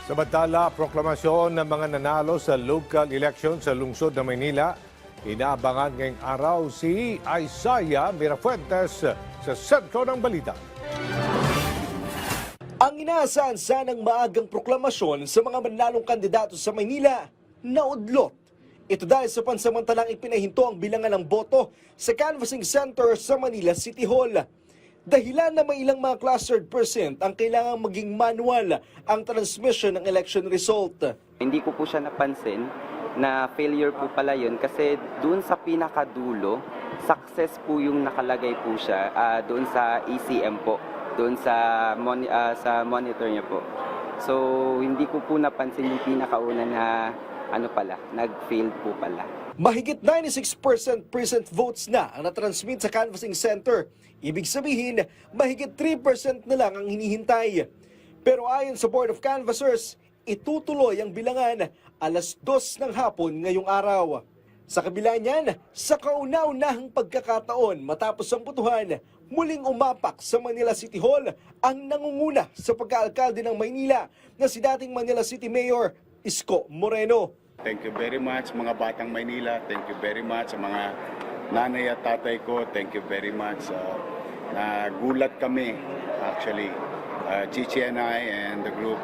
Samantala, proklamasyon ng mga nanalo sa local election sa lungsod ng Maynila. Inaabangan ngayong araw si Isaiah Mirafuentes sa sentro ng balita. Ang inaasahan sanang maagang proklamasyon sa mga manlalong kandidato sa Maynila, naudlot. Ito dahil sa pansamantalang ipinahinto ang bilangan ng boto sa canvassing center sa Manila City Hall. Dahilan na may ilang mga clustered percent ang kailangang maging manual ang transmission ng election result. Hindi ko po siya napansin na failure po pala yun kasi doon sa pinakadulo, success po yung nakalagay po siya doon sa ECM po, doon sa monitor niya po. So hindi ko po napansin yung pinakauna na nag-fail po pala. Mahigit 96% present votes na ang natransmit sa canvassing center. Ibig sabihin, mahigit 3% na lang ang hinihintay. Pero ayon sa Board of Canvassers, itutuloy ang bilangan alas 2 ng hapon ngayong araw. Sa kabila niyan, sa kauna-unahang pagkakataon matapos ang botohan, muling umapak sa Manila City Hall ang nangunguna sa pagkaalkalde ng Maynila na si dating Manila City Mayor Isko Moreno. Thank you very much mga batang Maynila. Thank you very much sa mga nanay at tatay ko. Thank you very much. Nagulat kami actually. Chichi and I and the group,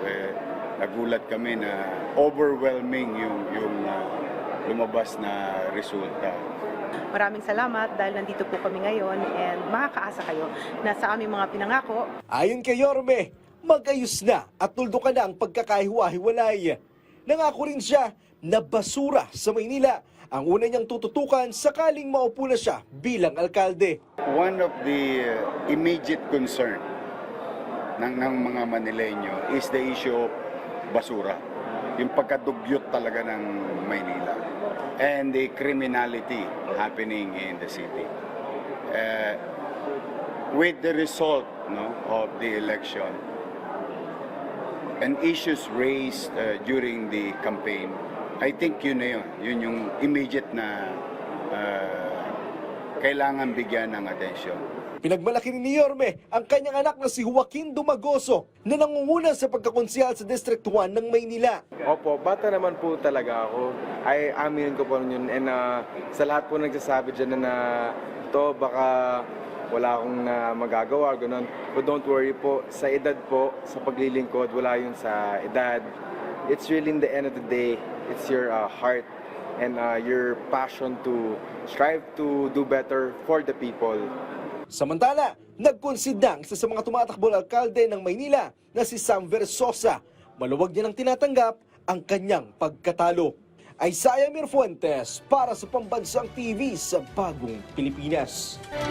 nagulat kami na overwhelming yung lumabas na resulta. Maraming salamat dahil nandito po kami ngayon and makakaasa kayo na sa aming mga pinangako. Ayon kay Yorme, mag-ayos na at tuldukan na ang pagkakahiwa-hiwalay. Nangako rin siya na basura sa Maynila ang una niyang tututukan sakaling maupo na siya bilang alkalde. One of the immediate concern ng mga Manileño is the issue of basura. Yung pagkadugyot talaga ng Maynila and the criminality happening in the city. With the result of the election and issues raised during the campaign, I think yun na yun. Yun yung immediate na kailangan bigyan ng atensyon. Pinagmalaki ni Yorme ang kanyang anak na si Joaquin Dumagoso na nangunguna sa pagkakonsehal sa District 1 ng Maynila. Opo, bata naman po talaga ako. Ay, aminin ko po yun. And sa lahat po nagsasabi dyan na to baka wala akong magagawa, ganun. But don't worry po, sa edad po, sa paglilingkod, wala yun sa edad. It's really in the end of the day, it's your heart and your passion to strive to do better for the people. Samantala, nagkonsidang isa sa mga tumatakbong alkalde ng Maynila na si Sam Versosa. Maluwag niya nang tinatanggap ang kanyang pagkatalo. Isaiah Mirafuentes para sa Pambansang TV sa Bagong Pilipinas.